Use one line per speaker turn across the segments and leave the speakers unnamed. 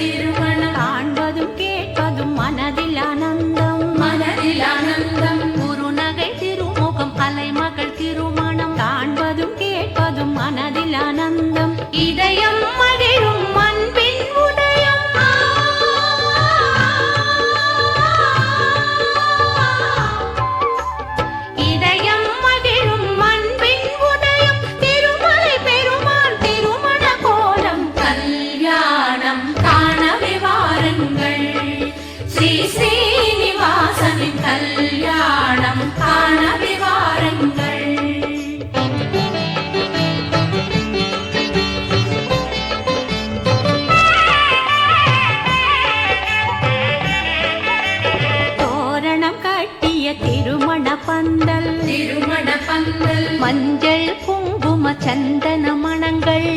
திருமணம் காண்பதும் கேட்பதும் மனதில் ஆனந்தம் மனதில் ஆனந்தம் குருநகை திருமுகம் கலைமகள் திருமணம் காண்பதும் கேட்பதும் மனதில் ஆனந்தம் இதயம் மகிழும் அன்பின் உதயம் இதயம் மகிழும் அன்பின் உதயம் திருமலை பெருமான் திருமண கோலம் கல்யாணம் காணவே வாருங்கள் ஸ்ரீ ஸ்ரீனிவாசனின் கல்யாணம் காணவே வாருங்கள் திருமண பந்தல் மஞ்சள் குங்கும சந்தன மணங்கள்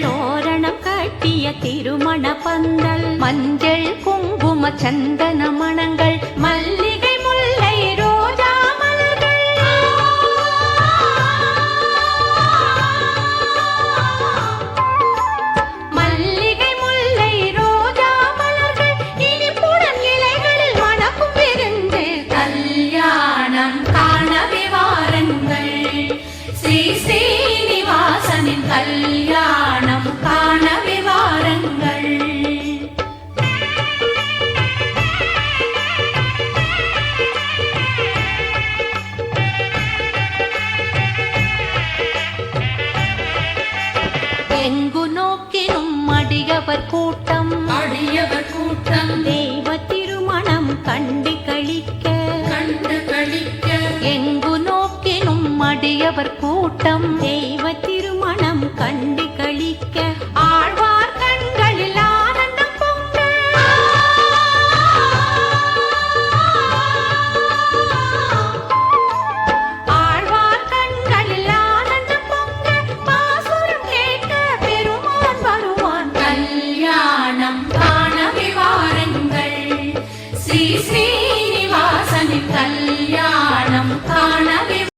தோரணம் கட்டிய திருமண பந்தல் மஞ்சள் குங்கும சந்தன மணங்கள் மல்லிகை முல்லை ரோஜா மலர்கள் மல்லிகை முல்லை ரோஜா மலர்கள் இனிப்புடன் இலைகளில் மணக்கும் விருந்து கல்யாணம் காணவே வாருங்கள் ஸ்ரீ ஸ்ரீனிவாசனின் கல்யாணம் காணவே வாருங்கள் எங்கு நோக்கினும் அடியவர் கூட்டம் தெய்வ திருமணம் கண்டு களிக்க எங்கு நோக்கினும் அடியவர் கூட்டம்